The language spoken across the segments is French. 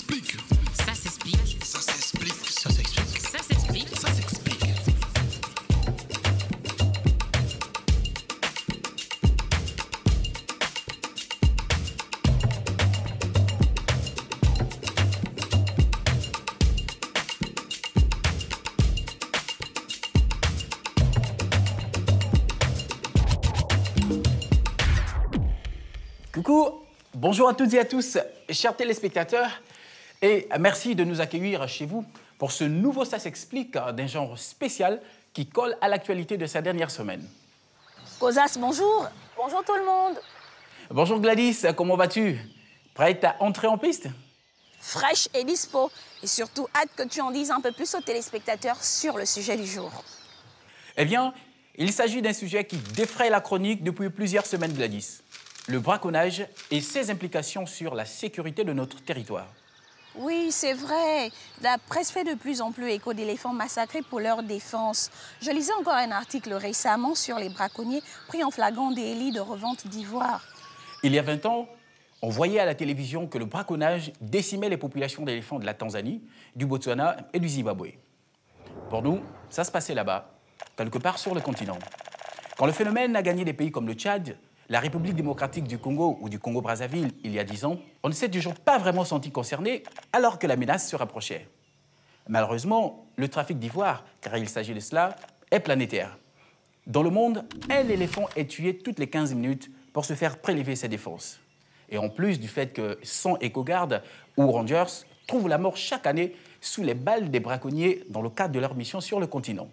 s'explique. Ça s'explique. Ça s'explique. Ça s'explique. Ça s'explique. Ça s'explique. Coucou, bonjour à toutes et à tous, chers téléspectateurs, et merci de nous accueillir chez vous pour ce nouveau Ça s'explique d'un genre spécial qui colle à l'actualité de ces dernières semaines. Cosas, bonjour. Bonjour tout le monde. Bonjour Gladys, comment vas-tu? Prête à entrer en piste? Fraîche et dispo. Et surtout, hâte que tu en dises un peu plus aux téléspectateurs sur le sujet du jour. Eh bien, il s'agit d'un sujet qui défraie la chronique depuis plusieurs semaines, Gladys. Le braconnage et ses implications sur la sécurité de notre territoire. Oui, c'est vrai. La presse fait de plus en plus écho d'éléphants massacrés pour leur défense. Je lisais encore un article récemment sur les braconniers pris en flagrant délit de revente d'ivoire. Il y a 20 ans, on voyait à la télévision que le braconnage décimait les populations d'éléphants de la Tanzanie, du Botswana et du Zimbabwe. Pour nous, ça se passait là-bas, quelque part sur le continent. Quand le phénomène a gagné des pays comme le Tchad, la République démocratique du Congo ou du Congo-Brazzaville il y a 10 ans, on ne s'est toujours pas vraiment senti concerné alors que la menace se rapprochait. Malheureusement, le trafic d'ivoire, car il s'agit de cela, est planétaire. Dans le monde, un éléphant est tué toutes les 15 minutes pour se faire prélever ses défenses. Et en plus du fait que 100 éco-gardes ou rangers trouvent la mort chaque année sous les balles des braconniers dans le cadre de leur mission sur le continent.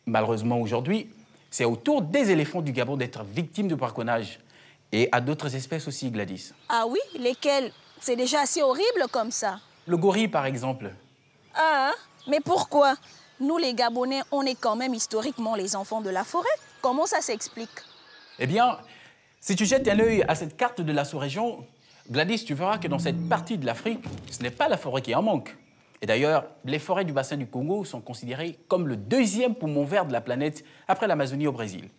Malheureusement, aujourd'hui, c'est au tour des éléphants du Gabon d'être victimes de braconnage. Et à d'autres espèces aussi, Gladys. Ah oui, lesquels? C'est déjà assez horrible comme ça. Le gorille, par exemple. Ah, mais pourquoi? Nous, les Gabonais, on est quand même historiquement les enfants de la forêt. Comment ça s'explique? Eh bien, si tu jettes un œil à cette carte de la sous-région, Gladys, tu verras que dans cette partie de l'Afrique, ce n'est pas la forêt qui en manque. Et d'ailleurs, les forêts du bassin du Congo sont considérées comme le deuxième poumon vert de la planète après l'Amazonie au Brésil.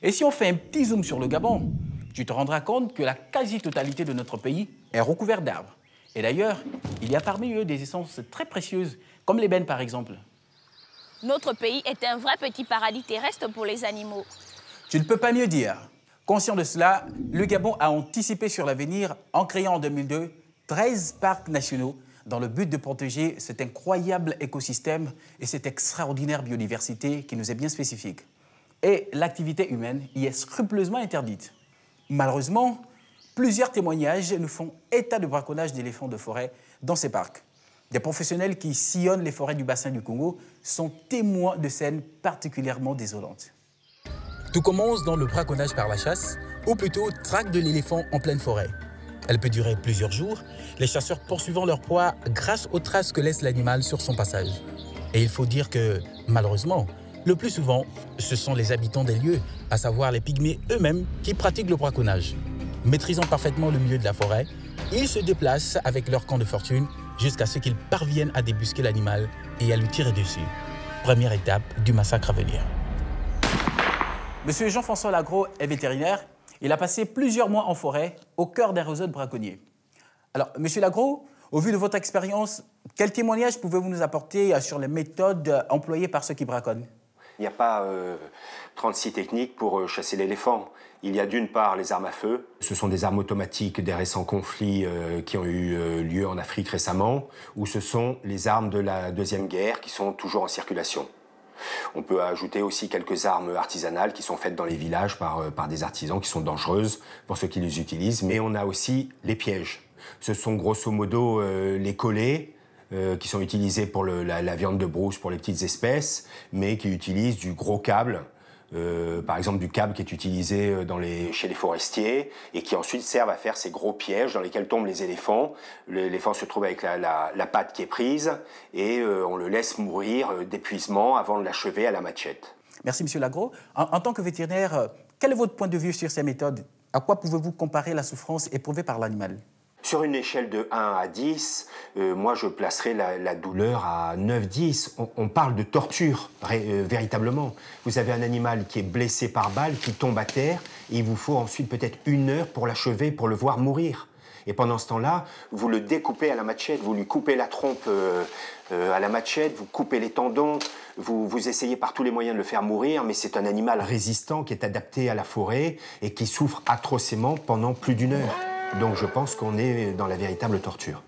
Et si on fait un petit zoom sur le Gabon, tu te rendras compte que la quasi-totalité de notre pays est recouverte d'arbres. Et d'ailleurs, il y a parmi eux des essences très précieuses, comme l'ébène par exemple. Notre pays est un vrai petit paradis terrestre pour les animaux. Tu ne peux pas mieux dire. Conscient de cela, le Gabon a anticipé sur l'avenir en créant en 2002 13 parcs nationaux dans le but de protéger cet incroyable écosystème et cette extraordinaire biodiversité qui nous est bien spécifique. Et l'activité humaine y est scrupuleusement interdite. Malheureusement, plusieurs témoignages nous font état de braconnage d'éléphants de forêt dans ces parcs. Des professionnels qui sillonnent les forêts du bassin du Congo sont témoins de scènes particulièrement désolantes. Tout commence dans le braconnage par la chasse, ou plutôt traque de l'éléphant en pleine forêt. Elle peut durer plusieurs jours, les chasseurs poursuivant leur proie grâce aux traces que laisse l'animal sur son passage. Et il faut dire que, malheureusement, le plus souvent, ce sont les habitants des lieux, à savoir les pygmées eux-mêmes, qui pratiquent le braconnage. Maîtrisant parfaitement le milieu de la forêt, ils se déplacent avec leur camp de fortune jusqu'à ce qu'ils parviennent à débusquer l'animal et à lui tirer dessus. Première étape du massacre à venir. Monsieur Jean-François Lagros est vétérinaire. Il a passé plusieurs mois en forêt, au cœur d'un réseau de braconniers. Alors, monsieur Lagros, au vu de votre expérience, quel témoignage pouvez-vous nous apporter sur les méthodes employées par ceux qui braconnent? Il n'y a pas 36 techniques pour chasser l'éléphant. Il y a d'une part les armes à feu. Ce sont des armes automatiques des récents conflits qui ont eu lieu en Afrique récemment, ou ce sont les armes de la Deuxième Guerre qui sont toujours en circulation. On peut ajouter aussi quelques armes artisanales qui sont faites dans les villages par des artisans qui sont dangereuses pour ceux qui les utilisent. Mais on a aussi les pièges. Ce sont grosso modo les collets qui sont utilisés pour la viande de brousse pour les petites espèces, mais qui utilisent du gros câble. Par exemple du câble qui est utilisé chez les forestiers et qui ensuite servent à faire ces gros pièges dans lesquels tombent les éléphants. L'éléphant se trouve avec la patte qui est prise et on le laisse mourir d'épuisement avant de l'achever à la machette. Merci, monsieur Lagros. En tant que vétérinaire, quel est votre point de vue sur ces méthodes? À quoi pouvez-vous comparer la souffrance éprouvée par l'animal? Sur une échelle de 1 à 10, moi je placerais la douleur à 9-10. On parle de torture, véritablement. Vous avez un animal qui est blessé par balle, qui tombe à terre, et il vous faut ensuite peut-être 1 heure pour l'achever, pour le voir mourir. Et pendant ce temps-là, vous le découpez à la machette, vous lui coupez la trompe à la machette, vous coupez les tendons, vous essayez par tous les moyens de le faire mourir, mais c'est un animal résistant qui est adapté à la forêt et qui souffre atrocement pendant plus d'1 heure. Donc je pense qu'on est dans la véritable torture.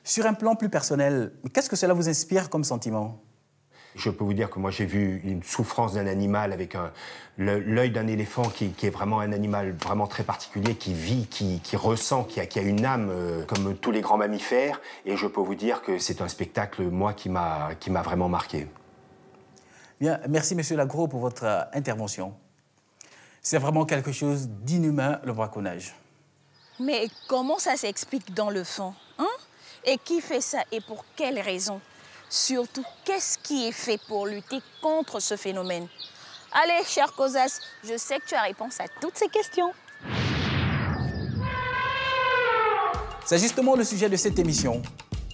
Sur un plan plus personnel, qu'est-ce que cela vous inspire comme sentiment? Je peux vous dire que moi j'ai vu une souffrance d'un animal avec l'œil d'un éléphant qui est vraiment un animal vraiment très particulier, qui vit, qui ressent, qui a une âme comme tous les grands mammifères. Et je peux vous dire que c'est un spectacle, moi, qui m'a vraiment marqué. Bien, merci Monsieur Lagros pour votre intervention. C'est vraiment quelque chose d'inhumain, le braconnage. Mais comment ça s'explique dans le fond, hein? Et qui fait ça et pour quelles raisons? Surtout, qu'est-ce qui est fait pour lutter contre ce phénomène? Allez, cher Cosas, je sais que tu as réponse à toutes ces questions. C'est justement le sujet de cette émission.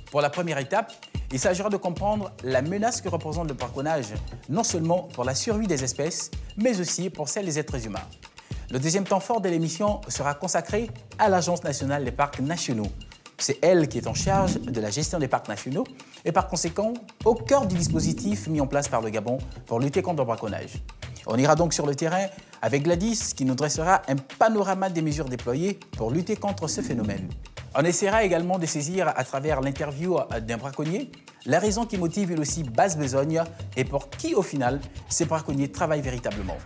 Pour la première étape, il s'agira de comprendre la menace que représente le braconnage, non seulement pour la survie des espèces, mais aussi pour celle des êtres humains. Le deuxième temps fort de l'émission sera consacré à l'Agence nationale des parcs nationaux. C'est elle qui est en charge de la gestion des parcs nationaux et par conséquent au cœur du dispositif mis en place par le Gabon pour lutter contre le braconnage. On ira donc sur le terrain avec Gladys qui nous dressera un panorama des mesures déployées pour lutter contre ce phénomène. On essaiera également de saisir à travers l'interview d'un braconnier la raison qui motive lui aussi basse besogne et pour qui au final ces braconniers travaillent véritablement.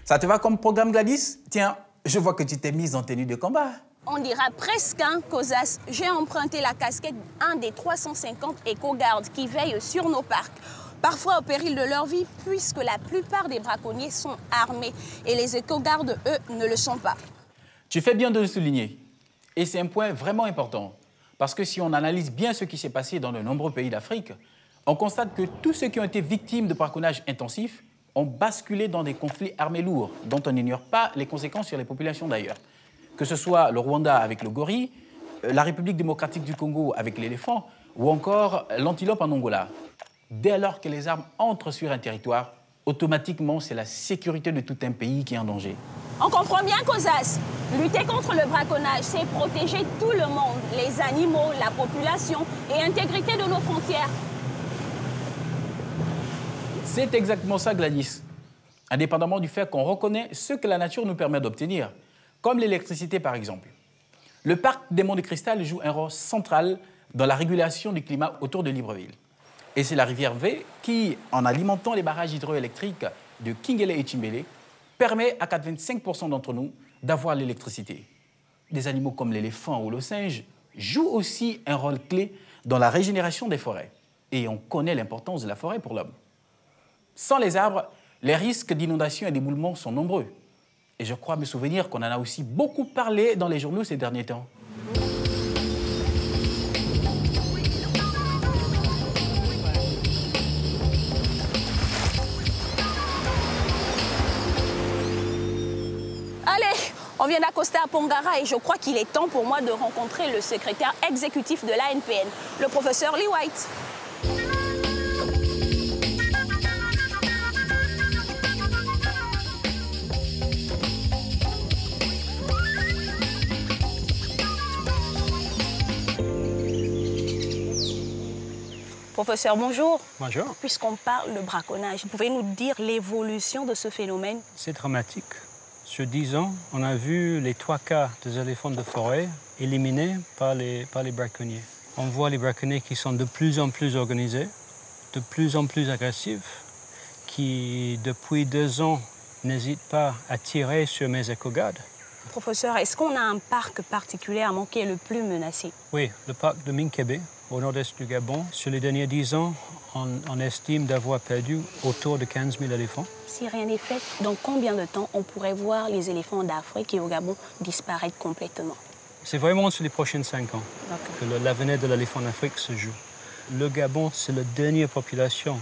Ça te va comme programme Gladys? Tiens, je vois que tu t'es mise en tenue de combat. On dira presque, hein, Cosas. J'ai emprunté la casquette d'un des 350 éco-gardes qui veillent sur nos parcs. Parfois au péril de leur vie, puisque la plupart des braconniers sont armés. Et les éco-gardes, eux, ne le sont pas. Tu fais bien de le souligner. Et c'est un point vraiment important. Parce que si on analyse bien ce qui s'est passé dans de nombreux pays d'Afrique, on constate que tous ceux qui ont été victimes de braconnage intensif ont basculé dans des conflits armés lourds, dont on n'ignore pas les conséquences sur les populations d'ailleurs. Que ce soit le Rwanda avec le gorille, la République démocratique du Congo avec l'éléphant, ou encore l'antilope en Angola. Dès lors que les armes entrent sur un territoire, automatiquement, c'est la sécurité de tout un pays qui est en danger. On comprend bien, Cosas. Lutter contre le braconnage, c'est protéger tout le monde, les animaux, la population et l'intégrité de nos frontières. C'est exactement ça, Gladys. Indépendamment du fait qu'on reconnaît ce que la nature nous permet d'obtenir, comme l'électricité par exemple. Le parc des Monts de Cristal joue un rôle central dans la régulation du climat autour de Libreville. Et c'est la rivière V qui, en alimentant les barrages hydroélectriques de Kingele et Chimbele, permet à 85% d'entre nous d'avoir l'électricité. Des animaux comme l'éléphant ou le singe jouent aussi un rôle clé dans la régénération des forêts. Et on connaît l'importance de la forêt pour l'homme. Sans les arbres, les risques d'inondation et d'éboulement sont nombreux. Et je crois me souvenir qu'on en a aussi beaucoup parlé dans les journaux ces derniers temps. Allez, on vient d'accoster à Pongara et je crois qu'il est temps pour moi de rencontrer le secrétaire exécutif de l'ANPN, le professeur Lee White. Professeur, bonjour. Bonjour. Puisqu'on parle de braconnage, vous pouvez nous dire l'évolution de ce phénomène? C'est dramatique. Sur 10 ans, on a vu les 3/4 des éléphants de forêt éliminés par les braconniers. On voit les braconniers qui sont de plus en plus organisés, de plus en plus agressifs, qui, depuis 2 ans, n'hésitent pas à tirer sur mes éco-gardes. Professeur, est-ce qu'on a un parc particulièrement qui est le plus menacé? Oui, le parc de Minkébé, au nord-est du Gabon. Sur les derniers 10 ans, on estime d'avoir perdu autour de 15 000 éléphants. Si rien n'est fait, dans combien de temps on pourrait voir les éléphants d'Afrique et au Gabon disparaître complètement? C'est vraiment sur les prochaines 5 ans que l'avenir de l'éléphant en Afrique se joue. Le Gabon, c'est la dernière population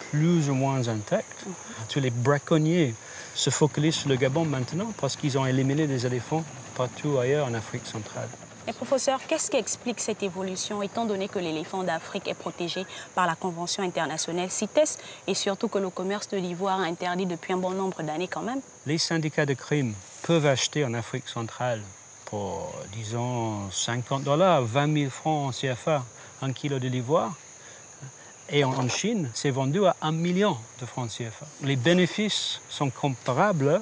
plus ou moins intacte. Tous les braconniers se focalisent sur le Gabon maintenant parce qu'ils ont éliminé les éléphants partout ailleurs en Afrique centrale. Et professeur, qu'est-ce qui explique cette évolution, étant donné que l'éléphant d'Afrique est protégé par la Convention internationale CITES et surtout que le commerce de l'ivoire est interdit depuis un bon nombre d'années quand même? Les syndicats de crime peuvent acheter en Afrique centrale pour, disons, $50, 20 000 francs CFA, 1 kilo de l'ivoire. Et en Chine, c'est vendu à 1 million de francs CFA. Les bénéfices sont comparables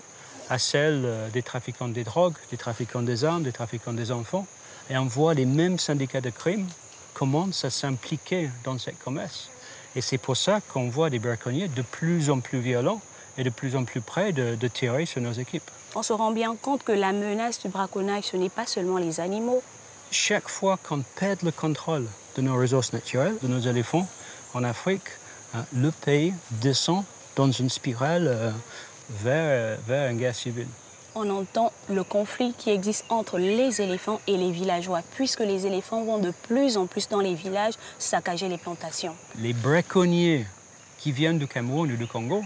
à celles des trafiquants de drogue, des trafiquants des armes, des trafiquants des enfants. Et on voit les mêmes syndicats de crime commencent à s'impliquer dans cette commerce. Et c'est pour ça qu'on voit des braconniers de plus en plus violents et de plus en plus près de tirer sur nos équipes. On se rend bien compte que la menace du braconnage, ce n'est pas seulement les animaux. Chaque fois qu'on perd le contrôle de nos ressources naturelles, de nos éléphants, en Afrique, le pays descend dans une spirale vers une guerre civile. On entend le conflit qui existe entre les éléphants et les villageois, puisque les éléphants vont de plus en plus dans les villages saccager les plantations. Les braconniers qui viennent du Cameroun ou du Congo,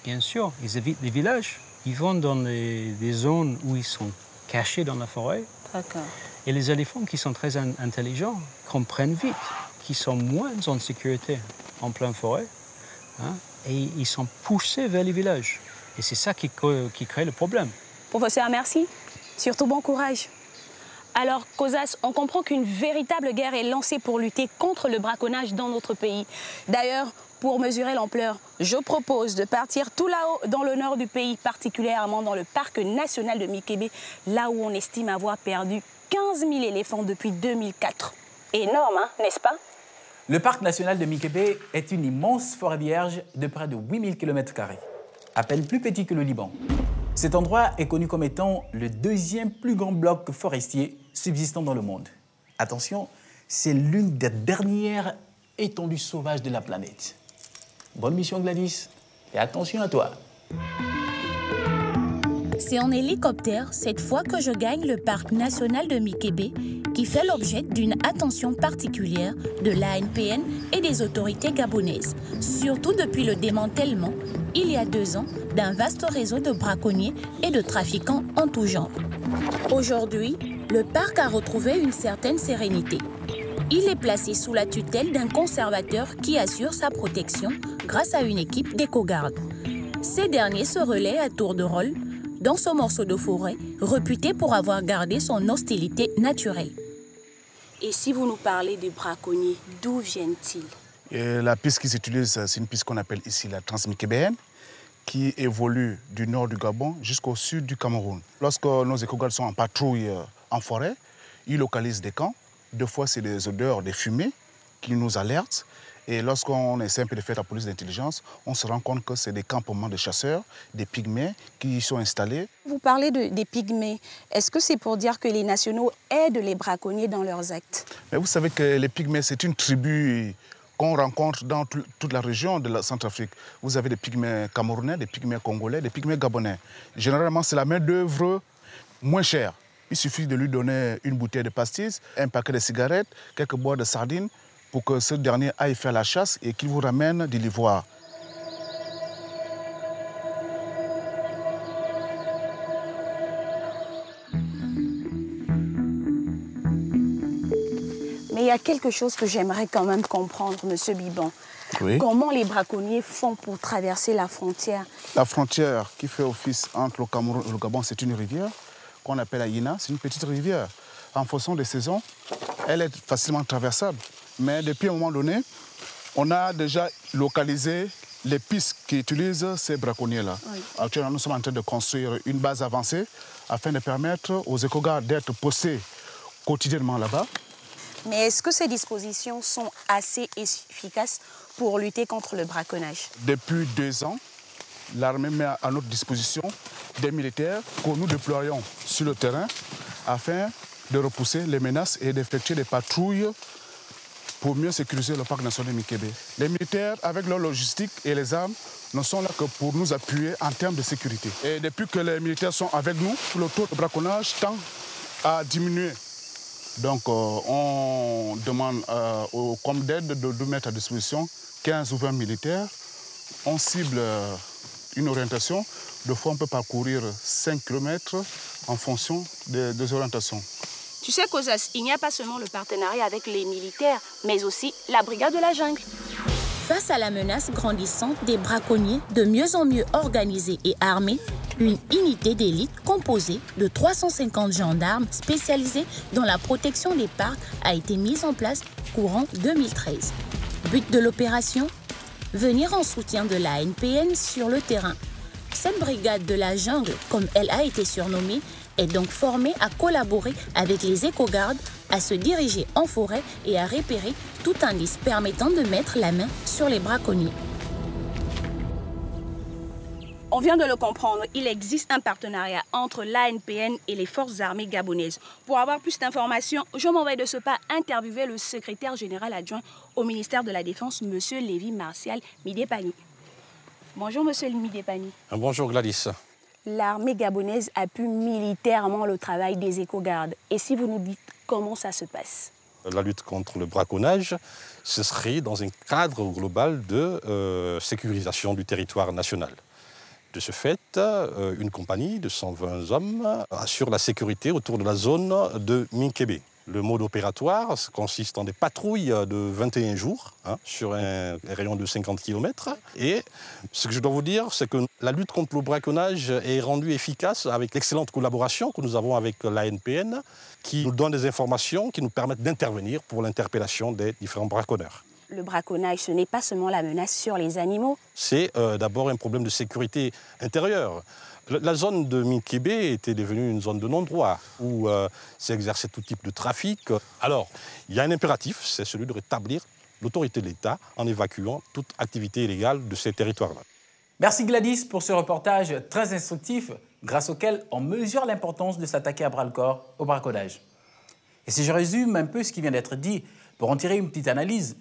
bien sûr, ils évitent les villages. Ils vont dans des zones où ils sont cachés dans la forêt. D'accord. Et les éléphants qui sont très intelligents comprennent vite qu'ils sont moins en sécurité en pleine forêt, et ils sont poussés vers les villages. Et c'est ça qui crée le problème. Professeur, merci. Surtout bon courage. Alors, Cosas, on comprend qu'une véritable guerre est lancée pour lutter contre le braconnage dans notre pays. D'ailleurs, pour mesurer l'ampleur, je propose de partir tout là-haut dans le nord du pays, particulièrement dans le parc national de Mikébé, là où on estime avoir perdu 15 000 éléphants depuis 2004. Énorme, hein, n'est-ce pas? Le parc national de Mikébé est une immense forêt vierge de près de 8000 km², à peine plus petit que le Liban. Cet endroit est connu comme étant le deuxième plus grand bloc forestier subsistant dans le monde. Attention, c'est l'une des dernières étendues sauvages de la planète. Bonne mission Gladys, et attention à toi. C'est en hélicoptère, cette fois que je gagne le parc national de Mikébé, qui fait l'objet d'une attention particulière de l'ANPN et des autorités gabonaises, surtout depuis le démantèlement, il y a 2 ans, d'un vaste réseau de braconniers et de trafiquants en tout genre. Aujourd'hui, le parc a retrouvé une certaine sérénité. Il est placé sous la tutelle d'un conservateur qui assure sa protection grâce à une équipe d'éco-gardes. Ces derniers se relaient à tour de rôle dans ce morceau de forêt réputé pour avoir gardé son hostilité naturelle. Et si vous nous parlez des braconniers, d'où viennent-ils? La piste qu'ils utilisent, c'est une piste qu'on appelle ici la transmikébéenne, qui évolue du nord du Gabon jusqu'au sud du Cameroun. Lorsque nos éco-gardes sont en patrouille en forêt, ils localisent des camps. 2 fois, c'est des odeurs, des fumées qui nous alertent. Et lorsqu'on essaie un peu de faire la police d'intelligence, on se rend compte que c'est des campements de chasseurs, des pygmées qui y sont installés. Vous parlez des pygmées. Est-ce que c'est pour dire que les nationaux aident les braconniers dans leurs actes? Mais vous savez que les pygmées, c'est une tribu qu'on rencontre dans toute la région de la Centrafrique. Vous avez des pygmées camerounais, des pygmées congolais, des pygmées gabonais. Généralement, c'est la main-d'œuvre moins chère. Il suffit de lui donner une bouteille de pastis, un paquet de cigarettes, quelques boîtes de sardines, pour que ce dernier aille faire la chasse et qu'il vous ramène de l'ivoire. Mais il y a quelque chose que j'aimerais quand même comprendre, Monsieur Biban. Oui. Comment les braconniers font pour traverser la frontière? La frontière qui fait office entre le Cameroun et le Gabon, c'est une rivière qu'on appelle la Yina. C'est une petite rivière. En fonction des saisons, elle est facilement traversable. Mais depuis un moment donné, on a déjà localisé les pistes qui utilisent ces braconniers-là. Oui. Actuellement, nous sommes en train de construire une base avancée afin de permettre aux éco-gardes d'être postés quotidiennement là-bas. Mais est-ce que ces dispositions sont assez efficaces pour lutter contre le braconnage? Depuis 2 ans, l'armée met à notre disposition des militaires que nous déployons sur le terrain afin de repousser les menaces et d'effectuer des patrouilles pour mieux sécuriser le parc national de Mikébé. Les militaires, avec leur logistique et les armes, ne sont là que pour nous appuyer en termes de sécurité. Et depuis que les militaires sont avec nous, le taux de braconnage tend à diminuer. Donc on demande au Comité d'aide de nous mettre à disposition 15 ou 20 militaires. On cible une orientation. 2 fois, on peut parcourir 5 km en fonction des orientations. Tu sais, Cosas, il n'y a pas seulement le partenariat avec les militaires, mais aussi la brigade de la jungle. Face à la menace grandissante des braconniers de mieux en mieux organisés et armés, une unité d'élite composée de 350 gendarmes spécialisés dans la protection des parcs a été mise en place courant 2013. But de l'opération ? Venir en soutien de la ANPN sur le terrain. Cette brigade de la jungle, comme elle a été surnommée, est donc formée à collaborer avec les éco-gardes, à se diriger en forêt et à repérer tout indice permettant de mettre la main sur les braconniers. On vient de le comprendre, il existe un partenariat entre l'ANPN et les forces armées gabonaises. Pour avoir plus d'informations, je m'en vais de ce pas interviewer le secrétaire général adjoint au ministère de la Défense, M. Lévy Martial Midépani. Bonjour M. Midépani. Bonjour Gladys. L'armée gabonaise appuie militairement le travail des éco-gardes. Et si vous nous dites comment ça se passe? La lutte contre le braconnage, ce serait dans un cadre global de sécurisation du territoire national. De ce fait, une compagnie de 120 hommes assure la sécurité autour de la zone de Minkébé. Le mode opératoire consiste en des patrouilles de 21 jours sur un rayon de 50 km. Et ce que je dois vous dire, c'est que la lutte contre le braconnage est rendue efficace avec l'excellente collaboration que nous avons avec l'ANPN, qui nous donne des informations qui nous permettent d'intervenir pour l'interpellation des différents braconneurs. Le braconnage, ce n'est pas seulement la menace sur les animaux. C'est d'abord un problème de sécurité intérieure. La zone de Minkébé était devenue une zone de non-droit où s'exerçait tout type de trafic. Alors, il y a un impératif, c'est celui de rétablir l'autorité de l'État en évacuant toute activité illégale de ces territoires-là. Merci Gladys pour ce reportage très instructif grâce auquel on mesure l'importance de s'attaquer à bras-le-corps au braconnage. Et si je résume un peu ce qui vient d'être dit, pour en tirer une petite analyse,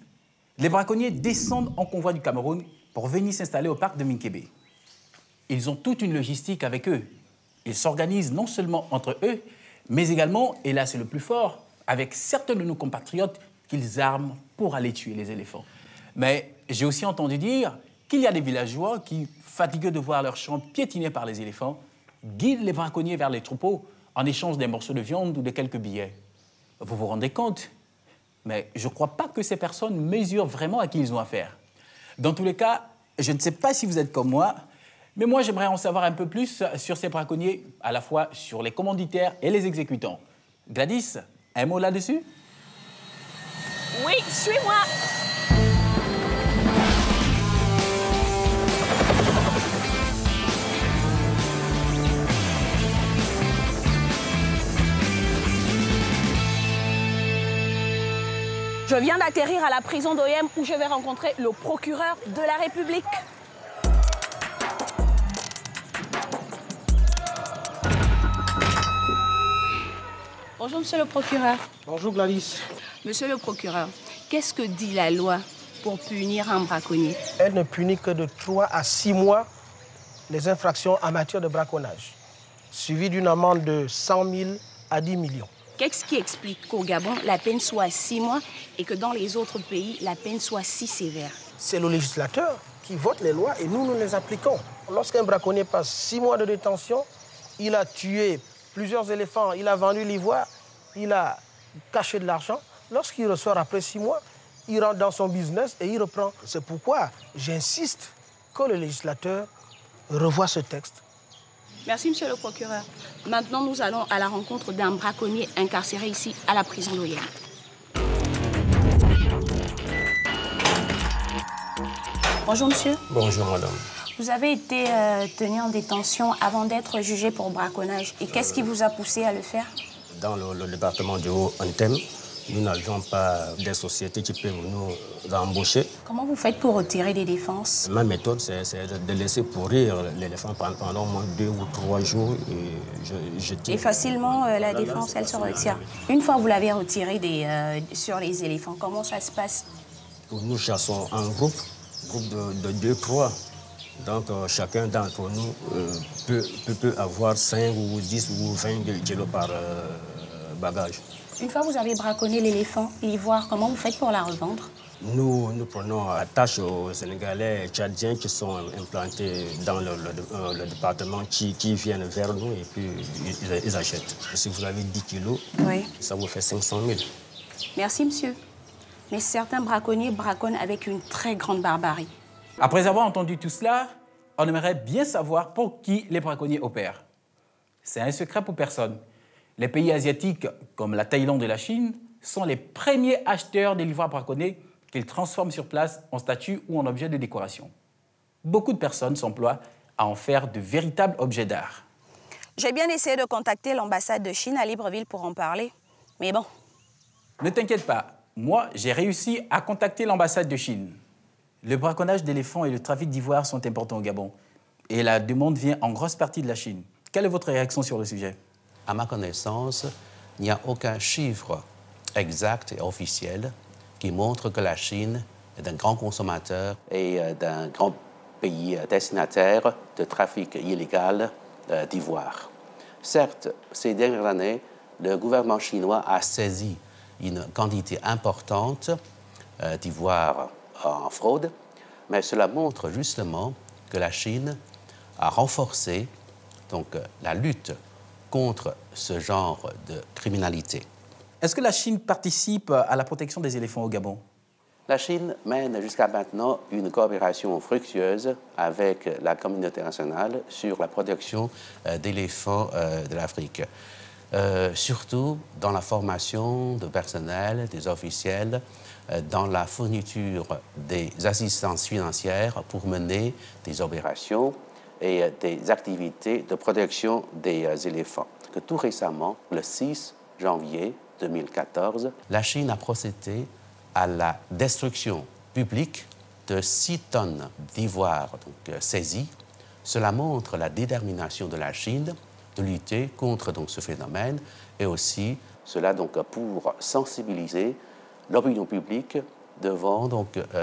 les braconniers descendent en convoi du Cameroun pour venir s'installer au parc de Minkébé. Ils ont toute une logistique avec eux. Ils s'organisent non seulement entre eux, mais également, et là c'est le plus fort, avec certains de nos compatriotes qu'ils arment pour aller tuer les éléphants. Mais j'ai aussi entendu dire qu'il y a des villageois qui, fatigués de voir leurs champs piétinés par les éléphants, guident les braconniers vers les troupeaux en échange des morceaux de viande ou de quelques billets. Vous vous rendez compte? Mais je ne crois pas que ces personnes mesurent vraiment à qui ils ont affaire. Dans tous les cas, je ne sais pas si vous êtes comme moi, mais moi j'aimerais en savoir un peu plus sur ces braconniers, à la fois sur les commanditaires et les exécutants. Gladys, un mot là-dessus? Oui, suis-moi. Je viens d'atterrir à la prison d'Oyem où je vais rencontrer le procureur de la République. Bonjour, monsieur le procureur. Bonjour, Gladys. Monsieur le procureur, qu'est-ce que dit la loi pour punir un braconnier? Elle ne punit que de 3 à 6 mois les infractions en matière de braconnage, suivies d'une amende de 100 000 à 10 millions. Qu'est-ce qui explique qu'au Gabon, la peine soit 6 mois et que dans les autres pays, la peine soit si sévère? C'est le législateur qui vote les lois et nous les appliquons. Lorsqu'un braconnier passe 6 mois de détention, il a tué plusieurs éléphants, il a vendu l'ivoire, il a caché de l'argent. Lorsqu'il ressort après 6 mois, il rentre dans son business et il reprend. C'est pourquoi j'insiste que le législateur revoie ce texte. Merci, monsieur le procureur. Maintenant, nous allons à la rencontre d'un braconnier incarcéré ici, à la prison d'Oyem. Bonjour, monsieur. Bonjour, madame. Vous avez été tenu en détention avant d'être jugé pour braconnage. Et qu'est-ce qui vous a poussé à le faire? Dans le département de Haut-Anthem, nous n'avions pas des sociétés qui peuvent nous embaucher. Comment vous faites pour retirer des défenses? Ma méthode, c'est de laisser pourrir l'éléphant pendant au moins 2 ou 3 jours. Et je tire. Et facilement, la défense, elle se retire. Une fois que vous l'avez retiré sur les éléphants, comment ça se passe? Nous chassons en groupe de 2-3. Donc, chacun d'entre nous peut avoir 5 ou 10 ou 20 kilos par bagage. Une fois que vous avez braconné l'éléphant, l'ivoire, comment vous faites pour la revendre? Nous prenons attache aux Sénégalais tchadiens qui sont implantés dans le département, qui viennent vers nous et puis ils achètent. Si vous avez 10 kilos, oui, ça vous fait 500 000. Merci, monsieur. Mais certains braconniers braconnent avec une très grande barbarie. Après avoir entendu tout cela, on aimerait bien savoir pour qui les braconniers opèrent. C'est un secret pour personne. Les pays asiatiques, comme la Thaïlande et la Chine, sont les premiers acheteurs des livreurs braconnés qu'ils transforment sur place en statues ou en objets de décoration. Beaucoup de personnes s'emploient à en faire de véritables objets d'art. J'ai bien essayé de contacter l'ambassade de Chine à Libreville pour en parler, mais bon. Ne t'inquiète pas, moi j'ai réussi à contacter l'ambassade de Chine. Le braconnage d'éléphants et le trafic d'ivoire sont importants au Gabon. Et la demande vient en grosse partie de la Chine. Quelle est votre réaction sur le sujet? À ma connaissance, il n'y a aucun chiffre exact et officiel qui montre que la Chine est un grand consommateur et d'un grand pays destinataire de trafic illégal d'ivoire. Certes, ces dernières années, le gouvernement chinois a saisi une quantité importante d'ivoire en fraude, mais cela montre justement que la Chine a renforcé donc, la lutte contre ce genre de criminalité. Est-ce que la Chine participe à la protection des éléphants au Gabon? La Chine mène jusqu'à maintenant une coopération fructueuse avec la communauté internationale sur la protection d'éléphants de l'Afrique. Surtout dans la formation de personnel, des officiels, dans la fourniture des assistances financières pour mener des opérations et des activités de protection des éléphants. Que tout récemment, le 6 janvier 2014, la Chine a procédé à la destruction publique de 6 tonnes d'ivoire saisis. Cela montre la détermination de la Chine de lutter contre ce phénomène et aussi cela pour sensibiliser l'opinion publique devant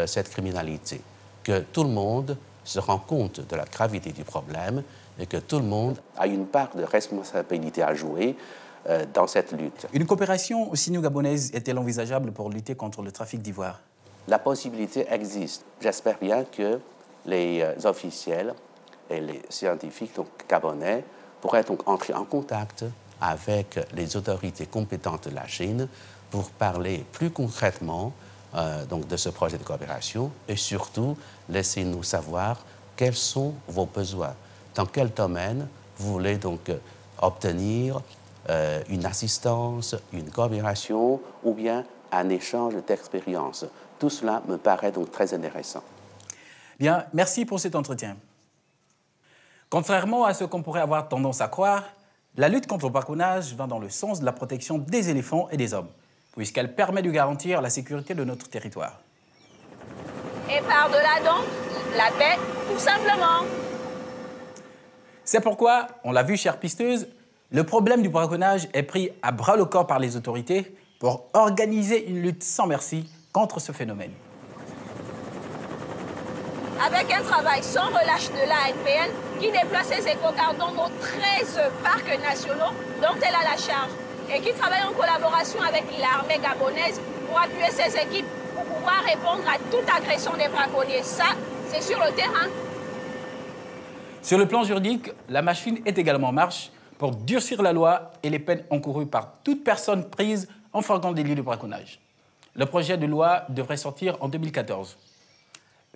cette criminalité. Que tout le monde se rend compte de la gravité du problème et que tout le monde a une part de responsabilité à jouer dans cette lutte. Une coopération sino-gabonaise est-elle envisageable pour lutter contre le trafic d'ivoire? La possibilité existe. J'espère bien que les officiels et les scientifiques gabonais pourraient entrer en contact avec les autorités compétentes de la Chine pour parler plus concrètement de ce projet de coopération et surtout laissez-nous savoir quels sont vos besoins, dans quel domaine vous voulez obtenir une assistance, une coopération ou bien un échange d'expériences. Tout cela me paraît très intéressant. Bien, merci pour cet entretien. Contrairement à ce qu'on pourrait avoir tendance à croire, la lutte contre le braconnage va dans le sens de la protection des éléphants et des hommes, puisqu'elle permet de garantir la sécurité de notre territoire. Et par-delà donc, la paix, tout simplement. C'est pourquoi, on l'a vu, chère pisteuse, le problème du braconnage est pris à bras-le-corps par les autorités pour organiser une lutte sans merci contre ce phénomène. Avec un travail sans relâche de l'ANPN qui déploie ses écocards dans nos 13 parcs nationaux dont elle a la charge et qui travaille en collaboration avec l'armée gabonaise pour appuyer ses équipes pour pouvoir répondre à toute agression des braconniers. Ça, c'est sur le terrain. Sur le plan juridique, la machine est également en marche pour durcir la loi et les peines encourues par toute personne prise en flagrant délit de braconnage. Le projet de loi devrait sortir en 2014.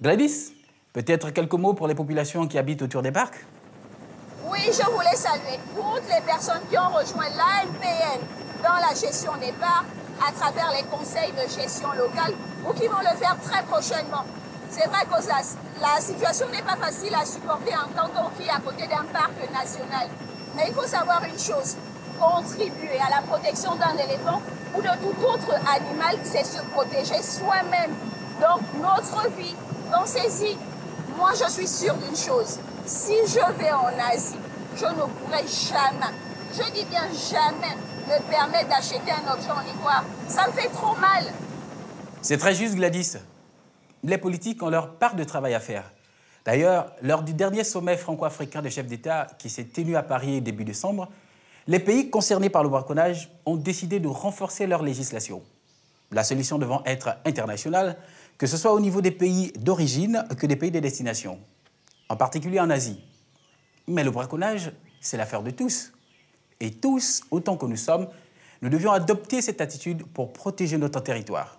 Gladys, peut-être quelques mots pour les populations qui habitent autour des parcs? Oui, je voulais saluer toutes les personnes qui ont rejoint l'ANPN dans la gestion des parcs à travers les conseils de gestion locale ou qui vont le faire très prochainement. C'est vrai qu'Ozas, la situation n'est pas facile à supporter en tant qu'on vit à côté d'un parc national. Mais il faut savoir une chose, contribuer à la protection d'un éléphant ou de tout autre animal, c'est se protéger soi-même. Donc notre vie, pensez-y. Moi, je suis sûre d'une chose. Si je vais en Asie, je ne pourrai jamais, je dis bien jamais, me permettre d'acheter un objet en ivoire. Ça me fait trop mal. C'est très juste, Gladys. Les politiques ont leur part de travail à faire. D'ailleurs, lors du dernier sommet franco-africain des chefs d'État qui s'est tenu à Paris début décembre, les pays concernés par le braconnage ont décidé de renforcer leur législation. La solution devant être internationale, que ce soit au niveau des pays d'origine que des pays de destination, en particulier en Asie. Mais le braconnage, c'est l'affaire de tous. Et tous, autant que nous sommes, nous devions adopter cette attitude pour protéger notre territoire.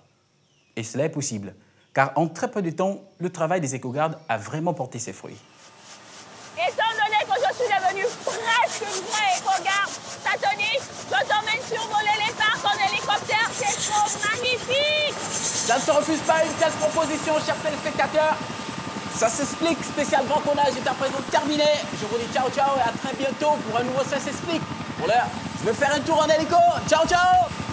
Et cela est possible, car en très peu de temps, le travail des éco-gardes a vraiment porté ses fruits. Étant donné que je suis devenue presque une vraie éco-garde, Satoni, je t'emmène survoler les parcs en hélicoptère, c'est trop magnifique! Ça ne se refuse pas une telle proposition, chers téléspectateurs. Ça s'explique, spécial braconnage est à présent terminé. Je vous dis ciao ciao et à très bientôt pour un nouveau Ça s'explique. Pour l'heure, je vais faire un tour en hélico. Ciao ciao!